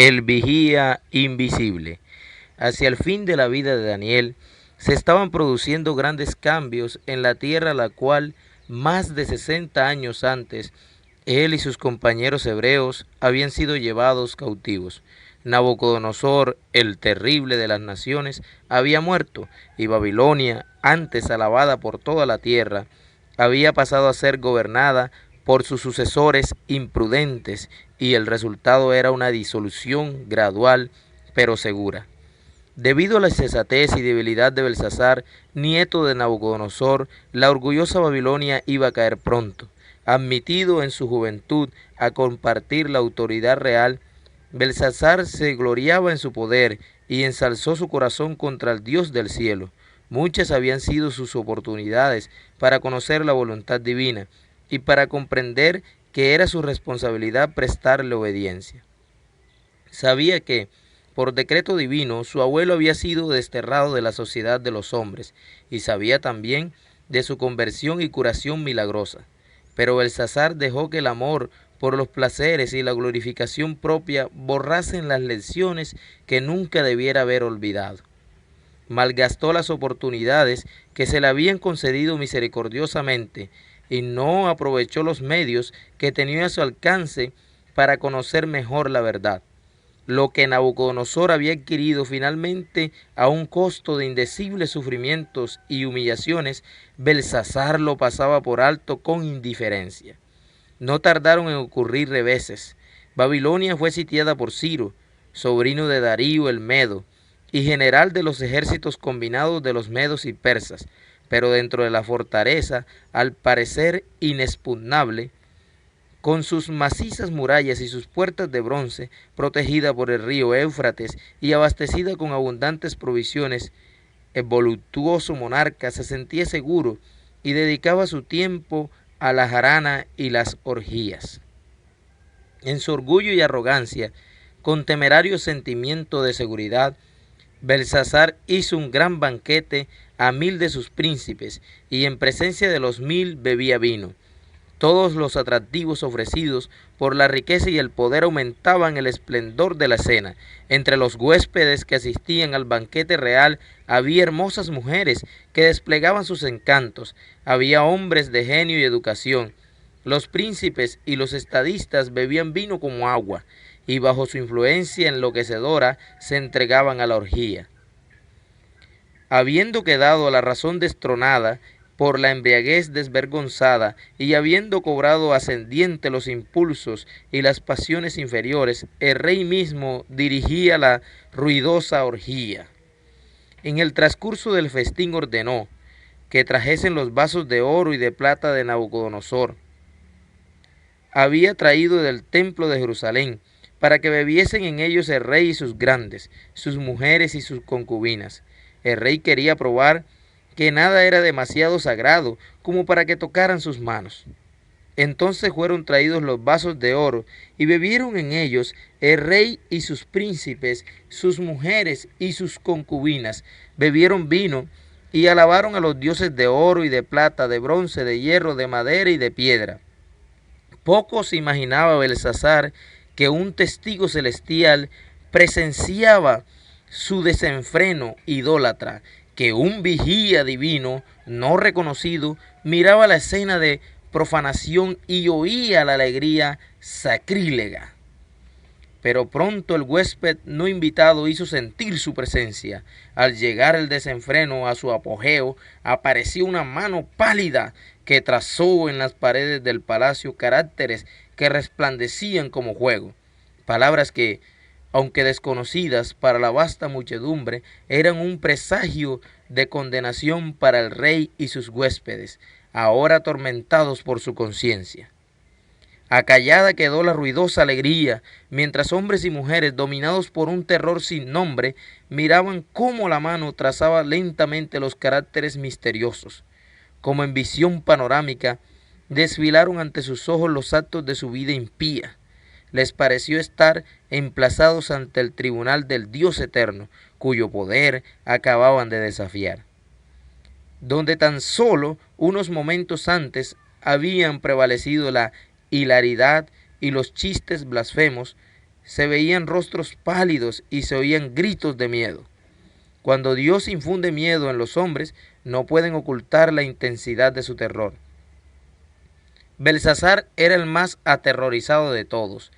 El vigía invisible. Hacia el fin de la vida de Daniel, se estaban produciendo grandes cambios en la tierra a la cual, más de 60 años antes, él y sus compañeros hebreos habían sido llevados cautivos. Nabucodonosor, el terrible de las naciones, había muerto, y Babilonia, antes alabada por toda la tierra, había pasado a ser gobernada por sus sucesores imprudentes, y el resultado era una disolución gradual pero segura. Debido a la insensatez y debilidad de Belsasar, nieto de Nabucodonosor, la orgullosa Babilonia iba a caer pronto. Admitido en su juventud a compartir la autoridad real, Belsasar se gloriaba en su poder y ensalzó su corazón contra el Dios del cielo. Muchas habían sido sus oportunidades para conocer la voluntad divina y para comprender que era su responsabilidad prestarle obediencia. Sabía que, por decreto divino, su abuelo había sido desterrado de la sociedad de los hombres, y sabía también de su conversión y curación milagrosa. Pero Belsasar dejó que el amor por los placeres y la glorificación propia borrasen las lecciones que nunca debiera haber olvidado. Malgastó las oportunidades que se le habían concedido misericordiosamente y no aprovechó los medios que tenía a su alcance para conocer mejor la verdad. Lo que Nabucodonosor había adquirido finalmente a un costo de indecibles sufrimientos y humillaciones, Belsasar lo pasaba por alto con indiferencia. No tardaron en ocurrir reveses. Babilonia fue sitiada por Ciro, sobrino de Darío el Medo, y general de los ejércitos combinados de los medos y persas, pero dentro de la fortaleza, al parecer inexpugnable, con sus macizas murallas y sus puertas de bronce, protegida por el río Éufrates y abastecida con abundantes provisiones, el voluptuoso monarca se sentía seguro y dedicaba su tiempo a la jarana y las orgías. En su orgullo y arrogancia, con temerario sentimiento de seguridad, Belsasar hizo un gran banquete a 1000 de sus príncipes, y en presencia de los 1000 bebía vino. Todos los atractivos ofrecidos por la riqueza y el poder aumentaban el esplendor de la cena. Entre los huéspedes que asistían al banquete real había hermosas mujeres que desplegaban sus encantos. Había hombres de genio y educación. Los príncipes y los estadistas bebían vino como agua, y bajo su influencia enloquecedora se entregaban a la orgía. Habiendo quedado la razón destronada por la embriaguez desvergonzada, y habiendo cobrado ascendiente los impulsos y las pasiones inferiores, el rey mismo dirigía la ruidosa orgía. En el transcurso del festín ordenó que trajesen los vasos de oro y de plata de Nabucodonosor. Había traído del templo de Jerusalén, para que bebiesen en ellos el rey y sus grandes, sus mujeres y sus concubinas. El rey quería probar que nada era demasiado sagrado como para que tocaran sus manos. Entonces fueron traídos los vasos de oro, y bebieron en ellos el rey y sus príncipes, sus mujeres y sus concubinas. Bebieron vino y alabaron a los dioses de oro y de plata, de bronce, de hierro, de madera y de piedra. Poco se imaginaba Belsasar que un testigo celestial presenciaba su desenfreno idólatra, que un vigía divino no reconocido miraba la escena de profanación y oía la alegría sacrílega. Pero pronto el huésped no invitado hizo sentir su presencia. Al llegar el desenfreno a su apogeo, apareció una mano pálida que trazó en las paredes del palacio caracteres que resplandecían como fuego. Palabras que, aunque desconocidas para la vasta muchedumbre, eran un presagio de condenación para el rey y sus huéspedes, ahora atormentados por su conciencia. Acallada quedó la ruidosa alegría, mientras hombres y mujeres, dominados por un terror sin nombre, miraban cómo la mano trazaba lentamente los caracteres misteriosos. Como en visión panorámica, desfilaron ante sus ojos los actos de su vida impía. Les pareció estar emplazados ante el tribunal del Dios eterno, cuyo poder acababan de desafiar. Donde tan solo unos momentos antes habían prevalecido la hilaridad y los chistes blasfemos, se veían rostros pálidos y se oían gritos de miedo. Cuando Dios infunde miedo en los hombres, no pueden ocultar la intensidad de su terror. Belsasar era el más aterrorizado de todos.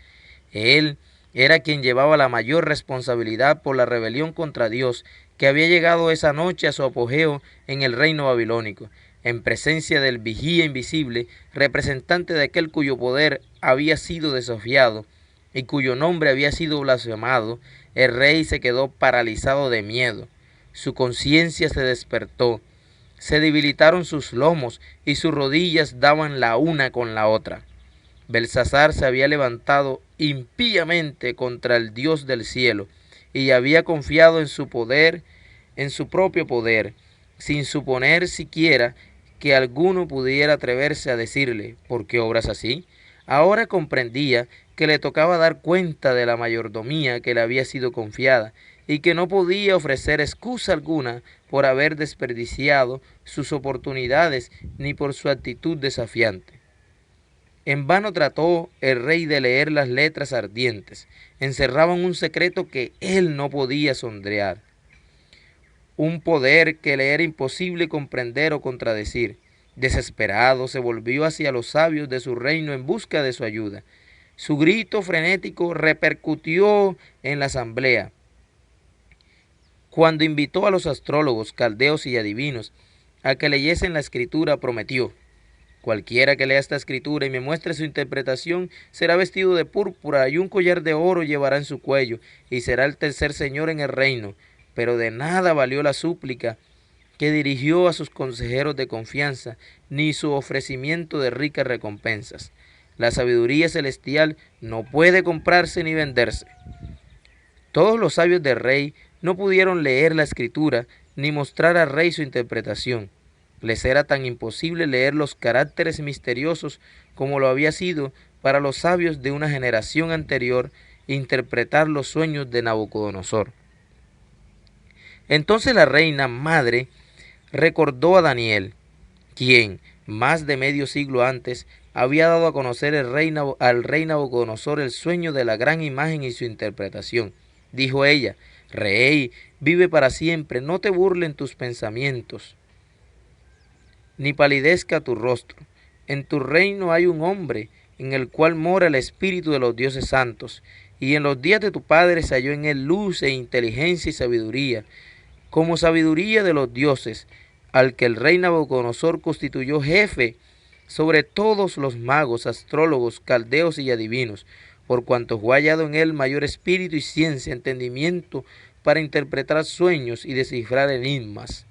Él era quien llevaba la mayor responsabilidad por la rebelión contra Dios que había llegado esa noche a su apogeo en el reino babilónico, en presencia del vigía invisible, representante de aquel cuyo poder había sido desafiado y cuyo nombre había sido blasfemado. El rey se quedó paralizado de miedo. Su conciencia se despertó. Se debilitaron sus lomos y sus rodillas daban la una con la otra. Belsasar se había levantado impíamente contra el Dios del cielo y había confiado en su poder, en su propio poder, sin suponer siquiera que alguno pudiera atreverse a decirle: ¿por qué obras así? Ahora comprendía que le tocaba dar cuenta de la mayordomía que le había sido confiada y que no podía ofrecer excusa alguna por haber desperdiciado sus oportunidades ni por su actitud desafiante. En vano trató el rey de leer las letras ardientes. Encerraban un secreto que él no podía sondear, un poder que le era imposible comprender o contradecir. Desesperado, se volvió hacia los sabios de su reino en busca de su ayuda. Su grito frenético repercutió en la asamblea. Cuando invitó a los astrólogos, caldeos y adivinos a que leyesen la escritura, prometió: cualquiera que lea esta escritura y me muestre su interpretación será vestido de púrpura y un collar de oro llevará en su cuello y será el tercer señor en el reino. Pero de nada valió la súplica que dirigió a sus consejeros de confianza, ni su ofrecimiento de ricas recompensas. La sabiduría celestial no puede comprarse ni venderse. Todos los sabios del rey no pudieron leer la escritura ni mostrar al rey su interpretación. Les era tan imposible leer los caracteres misteriosos como lo había sido para los sabios de una generación anterior interpretar los sueños de Nabucodonosor. Entonces la reina madre recordó a Daniel, quien, más de medio siglo antes, había dado a conocer al rey Nabucodonosor el sueño de la gran imagen y su interpretación. Dijo ella: Rey, vive para siempre, no te burlen tus pensamientos, ni palidezca tu rostro. En tu reino hay un hombre en el cual mora el espíritu de los dioses santos, y en los días de tu padre se halló en él luz e inteligencia y sabiduría, como sabiduría de los dioses, al que el rey Nabucodonosor constituyó jefe sobre todos los magos, astrólogos, caldeos y adivinos, por cuanto fue hallado en él mayor espíritu y ciencia, entendimiento para interpretar sueños y descifrar enigmas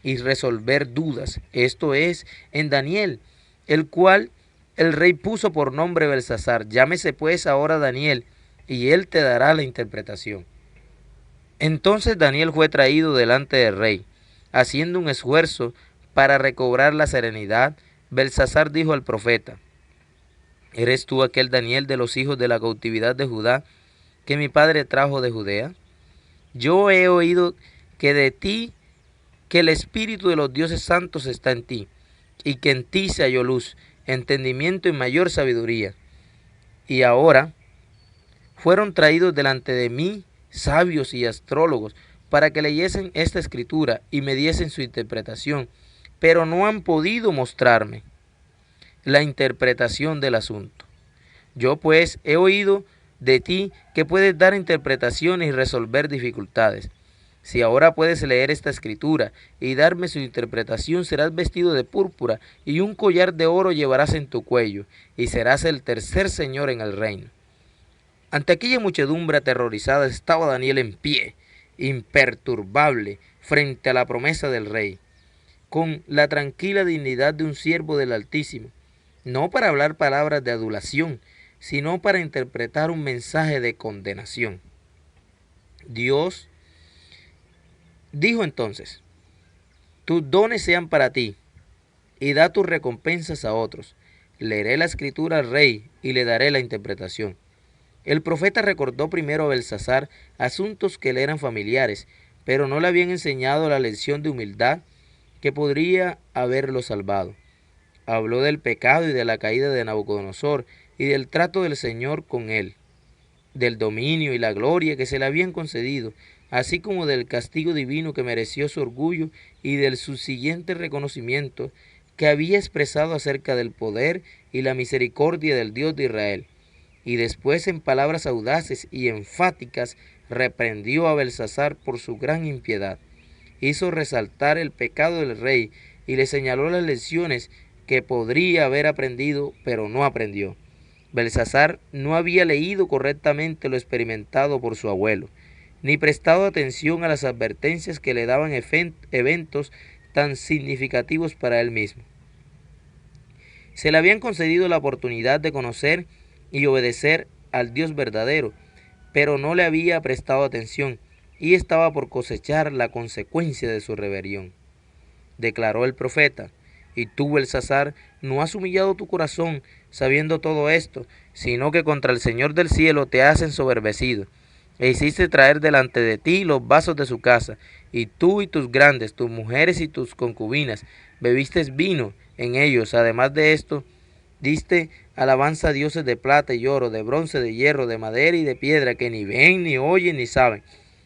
y resolver dudas. Esto es, en Daniel, el cual el rey puso por nombre Belsasar. Llámese pues ahora Daniel, y él te dará la interpretación. Entonces Daniel fue traído delante del rey. Haciendo un esfuerzo para recobrar la serenidad, Belsasar dijo al profeta: ¿eres tú aquel Daniel de los hijos de la cautividad de Judá que mi padre trajo de Judea? Yo he oído que de ti, que el espíritu de los dioses santos está en ti, y que en ti se halló luz, entendimiento y mayor sabiduría. Y ahora fueron traídos delante de mí sabios y astrólogos para que leyesen esta escritura y me diesen su interpretación, pero no han podido mostrarme la interpretación del asunto. Yo pues he oído de ti que puedes dar interpretaciones y resolver dificultades. Si ahora puedes leer esta escritura y darme su interpretación, serás vestido de púrpura y un collar de oro llevarás en tu cuello, y serás el tercer señor en el reino. Ante aquella muchedumbre aterrorizada estaba Daniel en pie, imperturbable, frente a la promesa del rey, con la tranquila dignidad de un siervo del Altísimo, no para hablar palabras de adulación, sino para interpretar un mensaje de condenación. Dios dijo entonces: tus dones sean para ti, y da tus recompensas a otros. Leeré la escritura al rey y le daré la interpretación. El profeta recordó primero a Belsasar asuntos que le eran familiares, pero no le habían enseñado la lección de humildad que podría haberlo salvado. Habló del pecado y de la caída de Nabucodonosor y del trato del Señor con él. del dominio y la gloria que se le habían concedido, así como del castigo divino que mereció su orgullo y del subsiguiente reconocimiento que había expresado acerca del poder y la misericordia del Dios de Israel. Y después, en palabras audaces y enfáticas, reprendió a Belsasar por su gran impiedad. Hizo resaltar el pecado del rey y le señaló las lecciones que podría haber aprendido, pero no aprendió. Belsasar no había leído correctamente lo experimentado por su abuelo, ni prestado atención a las advertencias que le daban eventos tan significativos para él mismo. Se le habían concedido la oportunidad de conocer y obedecer al Dios verdadero, pero no le había prestado atención y estaba por cosechar la consecuencia de su rebelión. Declaró el profeta: y tú, Belsasar, no has humillado tu corazón sabiendo todo esto, sino que contra el Señor del cielo te has ensoberbecido, e hiciste traer delante de ti los vasos de su casa, y tú y tus grandes, tus mujeres y tus concubinas, bebiste vino en ellos. Además de esto, diste alabanza a dioses de plata y oro, de bronce, de hierro, de madera y de piedra, que ni ven, ni oyen, ni saben,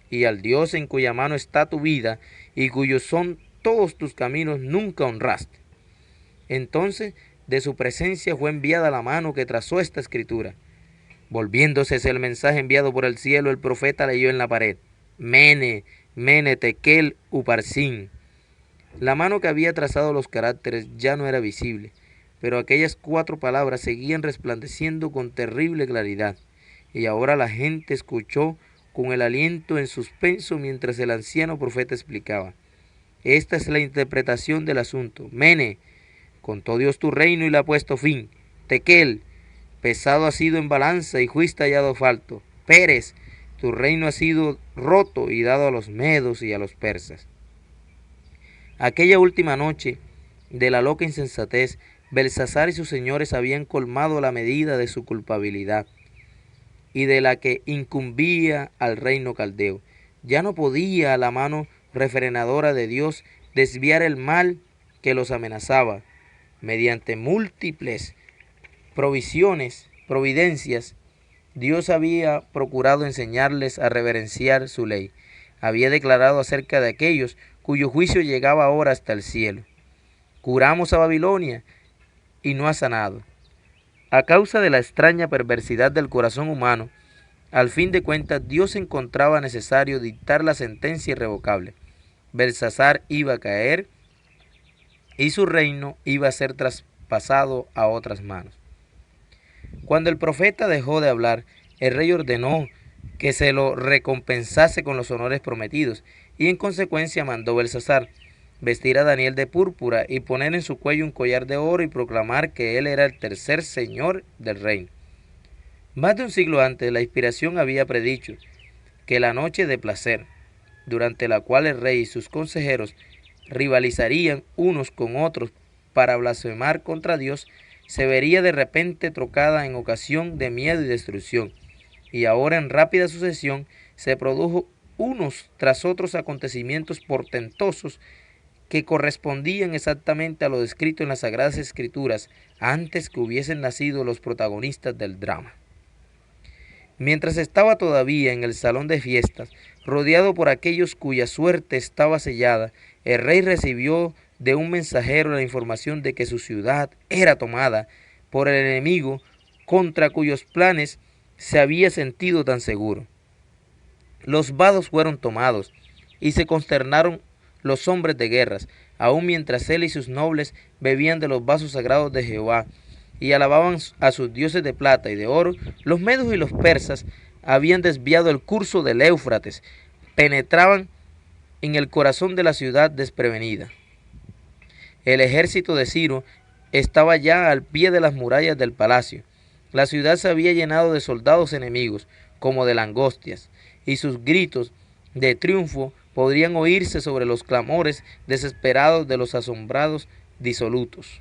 y al Dios en cuya mano está tu vida, y cuyos son todos tus caminos, nunca honraste. Entonces de su presencia fue enviada la mano que trazó esta escritura. Volviéndose hacia el mensaje enviado por el cielo, el profeta leyó en la pared: Mene, Mene, Tekel, Uparsin. La mano que había trazado los caracteres ya no era visible, pero aquellas 4 palabras seguían resplandeciendo con terrible claridad, y ahora la gente escuchó con el aliento en suspenso mientras el anciano profeta explicaba. Esta es la interpretación del asunto. Mene, contó Dios tu reino y le ha puesto fin. Tekel, pesado ha sido en balanza y fuiste hallado falto. Peres, tu reino ha sido roto y dado a los medos y a los persas. Aquella última noche de la loca insensatez, Belsasar y sus señores habían colmado la medida de su culpabilidad y de la que incumbía al reino caldeo. Ya no podía la mano refrenadora de Dios desviar el mal que los amenazaba. Mediante múltiples providencias, Dios había procurado enseñarles a reverenciar su ley. Había declarado acerca de aquellos cuyo juicio llegaba ahora hasta el cielo: curamos a Babilonia y no ha sanado. A causa de la extraña perversidad del corazón humano, al fin de cuentas Dios encontraba necesario dictar la sentencia irrevocable. Belsasar iba a caer y su reino iba a ser traspasado a otras manos. Cuando el profeta dejó de hablar, el rey ordenó que se lo recompensase con los honores prometidos, y en consecuencia mandó Belsasar vestir a Daniel de púrpura y poner en su cuello un collar de oro y proclamar que él era el tercer señor del reino. Más de un siglo antes, la inspiración había predicho que la noche de placer, durante la cual el rey y sus consejeros rivalizarían unos con otros para blasfemar contra Dios, se vería de repente trocada en ocasión de miedo y destrucción. Y ahora, en rápida sucesión, se produjo unos tras otros acontecimientos portentosos que correspondían exactamente a lo descrito en las Sagradas Escrituras antes que hubiesen nacido los protagonistas del drama. Mientras estaba todavía en el salón de fiestas, rodeado por aquellos cuya suerte estaba sellada, el rey recibió de un mensajero la información de que su ciudad era tomada por el enemigo contra cuyos planes se había sentido tan seguro. Los vados fueron tomados y se consternaron los hombres de guerras, aun mientras él y sus nobles bebían de los vasos sagrados de Jehová y alababan a sus dioses de plata y de oro. Los medos y los persas habían desviado el curso del Éufrates, penetraban en el corazón de la ciudad desprevenida. El ejército de Ciro estaba ya al pie de las murallas del palacio. La ciudad se había llenado de soldados enemigos, como de langostias, y sus gritos de triunfo podrían oírse sobre los clamores desesperados de los asombrados disolutos.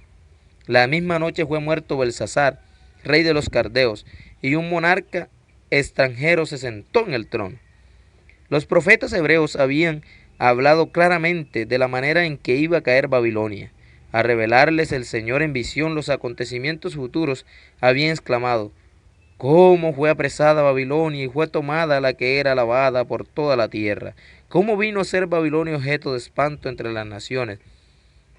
La misma noche fue muerto Belsasar, rey de los caldeos, y un monarca extranjero se sentó en el trono. Los profetas hebreos habían hablado claramente de la manera en que iba a caer Babilonia. Al revelarles el Señor en visión los acontecimientos futuros, habían exclamado: cómo fue apresada Babilonia y fue tomada la que era alabada por toda la tierra, cómo vino a ser Babilonia objeto de espanto entre las naciones,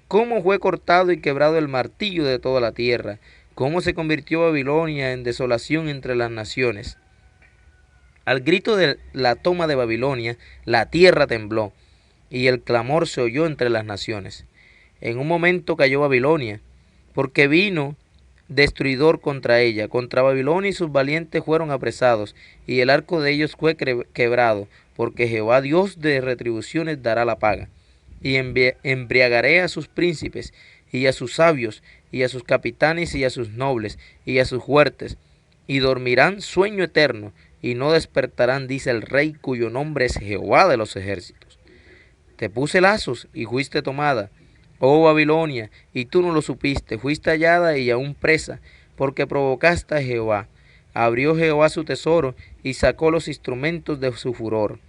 cómo fue cortado y quebrado el martillo de toda la tierra, cómo se convirtió Babilonia en desolación entre las naciones. Al grito de la toma de Babilonia, la tierra tembló, y el clamor se oyó entre las naciones. En un momento cayó Babilonia, porque vino destruidor contra ella. Contra Babilonia y sus valientes fueron apresados, y el arco de ellos fue quebrado, porque Jehová Dios de retribuciones dará la paga. Y embriagaré a sus príncipes, y a sus sabios, y a sus capitanes, y a sus nobles, y a sus fuertes, y dormirán sueño eterno, y no despertarán, dice el Rey, cuyo nombre es Jehová de los ejércitos. Te puse lazos, y fuiste tomada, oh Babilonia, y tú no lo supiste, fuiste hallada y aún presa, porque provocaste a Jehová. Abrió Jehová su tesoro, y sacó los instrumentos de su furor.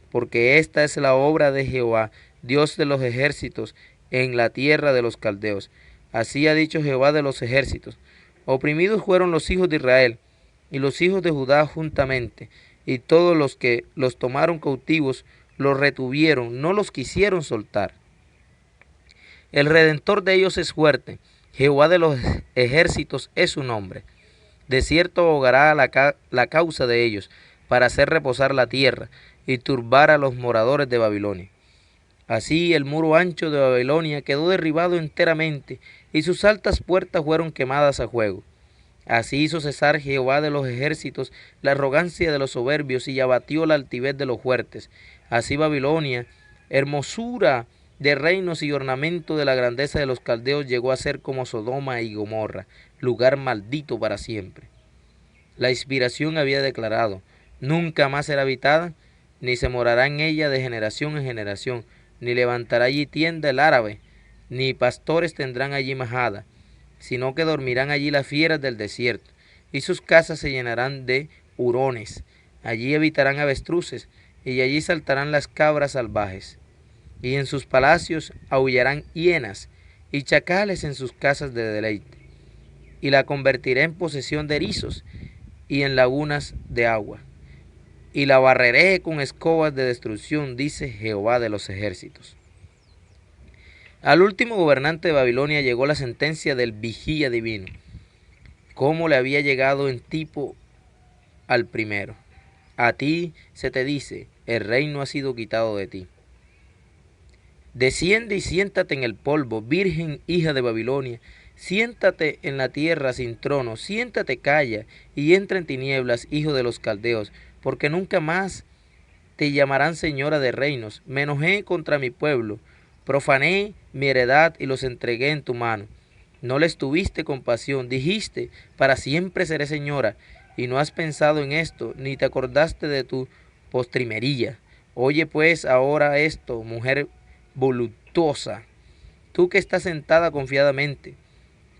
Porque esta es la obra de Jehová, Dios de los ejércitos, en la tierra de los caldeos. Así ha dicho Jehová de los ejércitos. Oprimidos fueron los hijos de Israel, y los hijos de Judá juntamente, y todos los que los tomaron cautivos los retuvieron, no los quisieron soltar. El Redentor de ellos es fuerte, Jehová de los ejércitos es su nombre. De cierto ahogará la causa de ellos, para hacer reposar la tierra, y turbar a los moradores de Babilonia. Así el muro ancho de Babilonia quedó derribado enteramente, y sus altas puertas fueron quemadas a fuego. Así hizo cesar Jehová de los ejércitos la arrogancia de los soberbios, y abatió la altivez de los fuertes. Así Babilonia, hermosura de reinos y ornamento de la grandeza de los caldeos, llegó a ser como Sodoma y Gomorra, lugar maldito para siempre. La inspiración había declarado: nunca más será habitada, ni se morará en ella de generación en generación, ni levantará allí tienda el árabe, ni pastores tendrán allí majada, sino que dormirán allí las fieras del desierto, y sus casas se llenarán de hurones. Allí habitarán avestruces, y allí saltarán las cabras salvajes. Y en sus palacios aullarán hienas, y chacales en sus casas de deleite. Y la convertiré en posesión de erizos, y en lagunas de agua. Y la barreré con escobas de destrucción, dice Jehová de los ejércitos. Al último gobernante de Babilonia llegó la sentencia del vigía divino, como le había llegado en tipo al primero. A ti se te dice: el reino ha sido quitado de ti. Desciende y siéntate en el polvo, virgen hija de Babilonia. Siéntate en la tierra sin trono, siéntate, calla, y entra en tinieblas, hijo de los caldeos, porque nunca más te llamarán señora de reinos. Me enojé contra mi pueblo, profané mi heredad y los entregué en tu mano. No les tuviste compasión, dijiste: para siempre seré señora, y no has pensado en esto, ni te acordaste de tu postrimería. Oye pues ahora esto, mujer voluptuosa, tú que estás sentada confiadamente,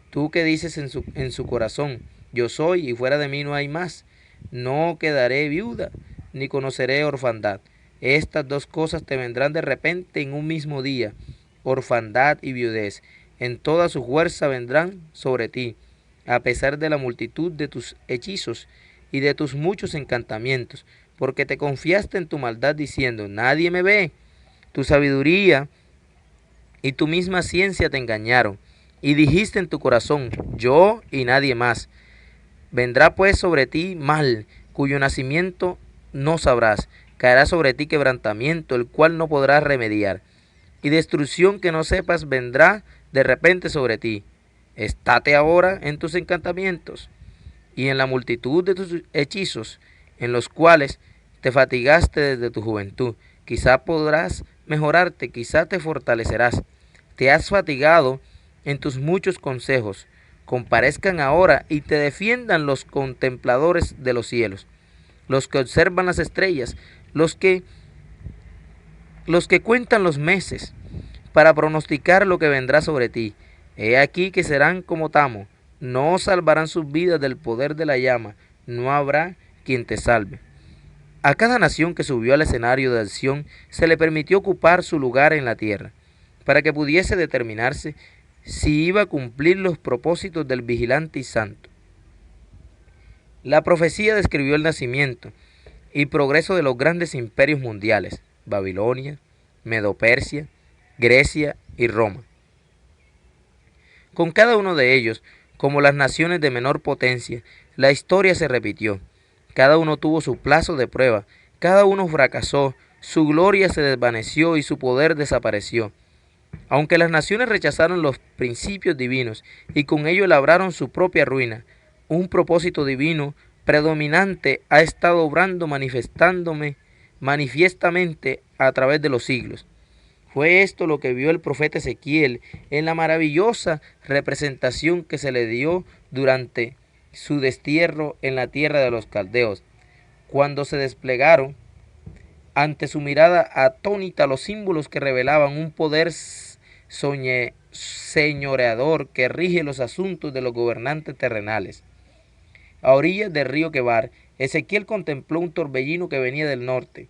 tú que dices en su corazón: yo soy, y fuera de mí no hay más. No quedaré viuda, ni conoceré orfandad. Estas dos cosas te vendrán de repente en un mismo día, orfandad y viudez. En toda su fuerza vendrán sobre ti, a pesar de la multitud de tus hechizos y de tus muchos encantamientos, porque te confiaste en tu maldad diciendo: nadie me ve. Tu sabiduría y tu misma ciencia te engañaron, y dijiste en tu corazón: yo y nadie más. Vendrá pues sobre ti mal, cuyo nacimiento no sabrás. Caerá sobre ti quebrantamiento, el cual no podrás remediar. Y destrucción que no sepas vendrá de repente sobre ti. Estate ahora en tus encantamientos y en la multitud de tus hechizos, en los cuales te fatigaste desde tu juventud. Quizá podrás mejorarte, quizá te fortalecerás. Te has fatigado en tus muchos consejos. Comparezcan ahora y te defiendan los contempladores de los cielos, los que observan las estrellas, los que cuentan los meses, para pronosticar lo que vendrá sobre ti. He aquí que serán como tamo, no salvarán sus vidas del poder de la llama, no habrá quien te salve. A cada nación que subió al escenario de acción se le permitió ocupar su lugar en la tierra, para que pudiese determinarse si iba a cumplir los propósitos del vigilante y santo. La profecía describió el nacimiento y progreso de los grandes imperios mundiales, Babilonia, Medo-Persia, Grecia y Roma. Con cada uno de ellos, como las naciones de menor potencia, la historia se repitió. Cada uno tuvo su plazo de prueba, cada uno fracasó, su gloria se desvaneció y su poder desapareció. Aunque las naciones rechazaron los principios divinos y con ello labraron su propia ruina, un propósito divino predominante ha estado obrando manifiestamente a través de los siglos. Fue esto lo que vio el profeta Ezequiel en la maravillosa representación que se le dio durante su destierro en la tierra de los caldeos, cuando se desplegaron ante su mirada atónita los símbolos que revelaban un poder señoreador que rige los asuntos de los gobernantes terrenales. A orillas del río Quebar, Ezequiel contempló un torbellino que venía del norte,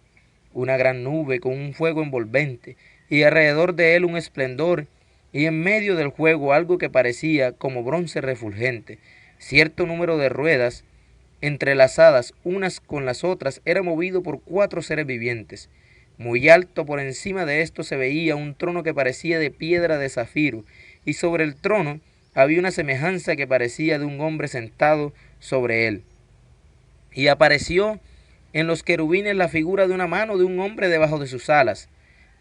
una gran nube con un fuego envolvente, y alrededor de él un esplendor, y en medio del fuego algo que parecía como bronce refulgente. Cierto número de ruedas, entrelazadas unas con las otras, era movido por 4 seres vivientes. Muy alto por encima de esto se veía un trono que parecía de piedra de zafiro, y sobre el trono había una semejanza que parecía de un hombre sentado sobre él. Y apareció en los querubines la figura de una mano de un hombre debajo de sus alas.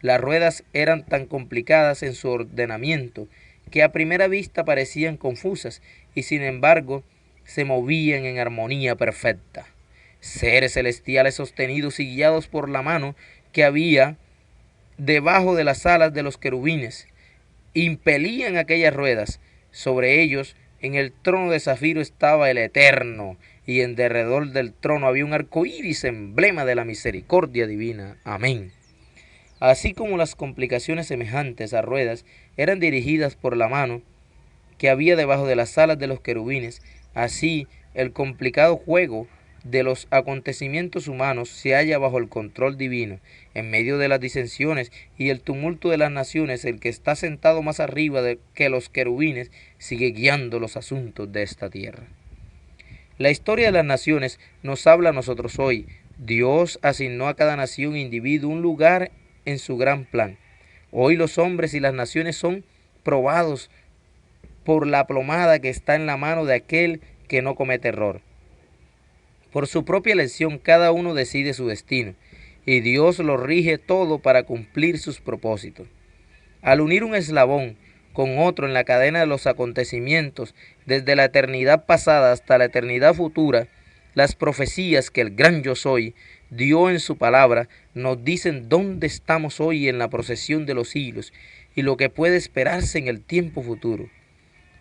Las ruedas eran tan complicadas en su ordenamiento que a primera vista parecían confusas y sin embargo se movían en armonía perfecta. Seres celestiales sostenidos y guiados por la mano que había debajo de las alas de los querubines impelían aquellas ruedas. Sobre ellos, en el trono de zafiro, estaba el Eterno, y en derredor del trono había un arco iris, emblema de la misericordia divina. Amén. Así como las complicaciones semejantes a ruedas eran dirigidas por la mano que había debajo de las alas de los querubines, así el complicado juego de los acontecimientos humanos se halla bajo el control divino. En medio de las disensiones y el tumulto de las naciones, el que está sentado más arriba que los querubines sigue guiando los asuntos de esta tierra. La historia de las naciones nos habla a nosotros hoy. Dios asignó a cada nación e individuo un lugar en su gran plan. Hoy los hombres y las naciones son probados por la plomada que está en la mano de aquel que no comete error. Por su propia elección cada uno decide su destino, y Dios lo rige todo para cumplir sus propósitos. Al unir un eslabón con otro en la cadena de los acontecimientos, desde la eternidad pasada hasta la eternidad futura, las profecías que el gran Yo Soy dio en su palabra nos dicen dónde estamos hoy en la procesión de los siglos y lo que puede esperarse en el tiempo futuro.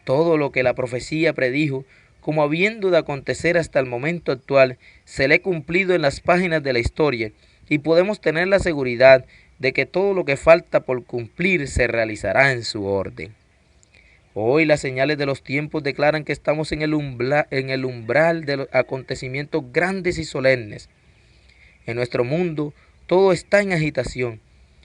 Todo lo que la profecía predijo, como habiendo de acontecer hasta el momento actual, se le ha cumplido en las páginas de la historia, y podemos tener la seguridad de que todo lo que falta por cumplir se realizará en su orden. Hoy las señales de los tiempos declaran que estamos en el umbral de los acontecimientos grandes y solemnes. En nuestro mundo todo está en agitación.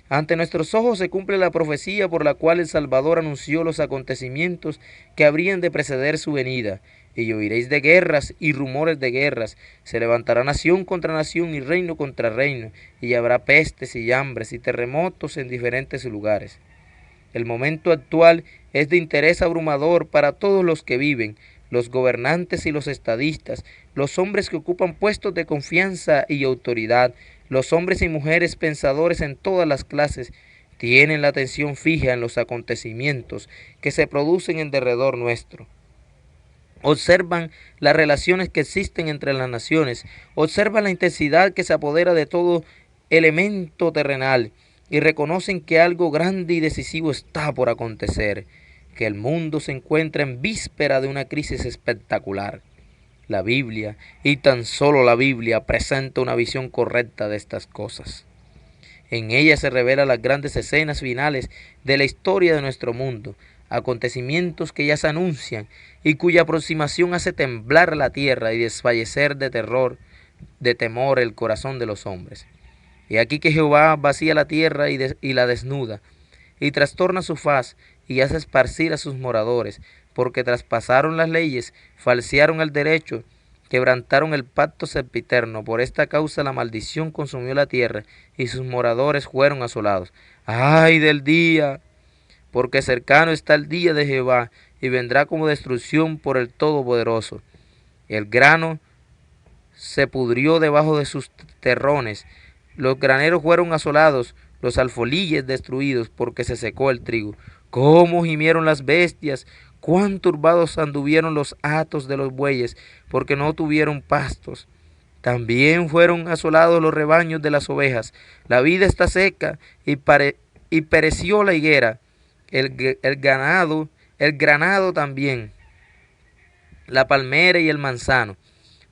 Ante nuestros ojos se cumple la profecía por la cual el Salvador anunció los acontecimientos que habrían de preceder su venida. Y oiréis de guerras y rumores de guerras. Se levantará nación contra nación y reino contra reino, y habrá pestes y hambres y terremotos en diferentes lugares. El momento actual es de interés abrumador para todos los que viven, los gobernantes y los estadistas, los hombres que ocupan puestos de confianza y autoridad, los hombres y mujeres pensadores en todas las clases, tienen la atención fija en los acontecimientos que se producen en derredor nuestro. Observan las relaciones que existen entre las naciones, observan la intensidad que se apodera de todo elemento terrenal y reconocen que algo grande y decisivo está por acontecer, que el mundo se encuentra en víspera de una crisis espectacular. La Biblia, y tan solo la Biblia, presenta una visión correcta de estas cosas. En ella se revelan las grandes escenas finales de la historia de nuestro mundo, acontecimientos que ya se anuncian y cuya aproximación hace temblar la tierra y desfallecer de temor el corazón de los hombres. Y aquí que Jehová vacía la tierra y la desnuda, y trastorna su faz, y hace esparcir a sus moradores, porque traspasaron las leyes, falsearon el derecho, quebrantaron el pacto sempiterno. Por esta causa la maldición consumió la tierra y sus moradores fueron asolados. ¡Ay del día! Porque cercano está el día de Jehová y vendrá como destrucción por el Todopoderoso. El grano se pudrió debajo de sus terrones, los graneros fueron asolados, los alfolíes destruidos, porque se secó el trigo. Cómo gimieron las bestias, cuán turbados anduvieron los hatos de los bueyes, porque no tuvieron pastos. También fueron asolados los rebaños de las ovejas. La vida está seca y pereció la higuera, el granado también, la palmera y el manzano.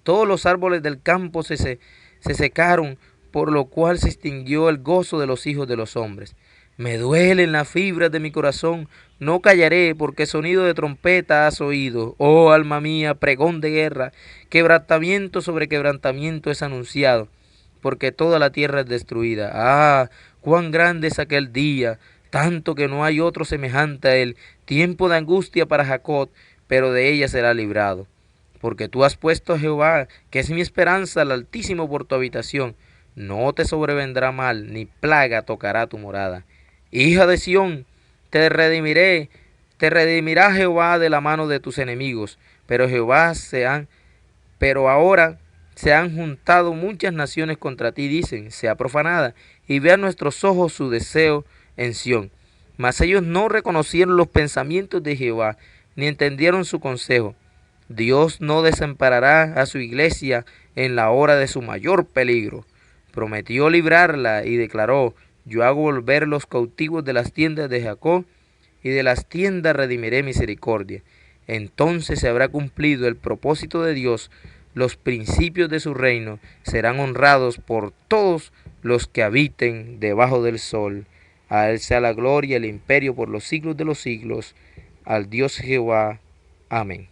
Todos los árboles del campo se secaron, por lo cual se extinguió el gozo de los hijos de los hombres. Me duelen las fibras de mi corazón, no callaré, porque sonido de trompeta has oído. Oh alma mía, pregón de guerra, quebrantamiento sobre quebrantamiento es anunciado, porque toda la tierra es destruida. Ah, cuán grande es aquel día, tanto que no hay otro semejante a él, tiempo de angustia para Jacob, pero de ella será librado. Porque tú has puesto a Jehová, que es mi esperanza, al Altísimo por tu habitación. No te sobrevendrá mal, ni plaga tocará tu morada. Hija de Sión, te redimirá Jehová de la mano de tus enemigos. Pero ahora se han juntado muchas naciones contra ti, dicen, sea profanada, y vean nuestros ojos su deseo en Sión. Mas ellos no reconocieron los pensamientos de Jehová, ni entendieron su consejo. Dios no desamparará a su iglesia en la hora de su mayor peligro. Prometió librarla y declaró, yo hago volver los cautivos de las tiendas de Jacob, y de las tiendas redimiré misericordia. Entonces se habrá cumplido el propósito de Dios, los principios de su reino serán honrados por todos los que habiten debajo del sol. A él sea la gloria y el imperio por los siglos de los siglos. Al Dios Jehová. Amén.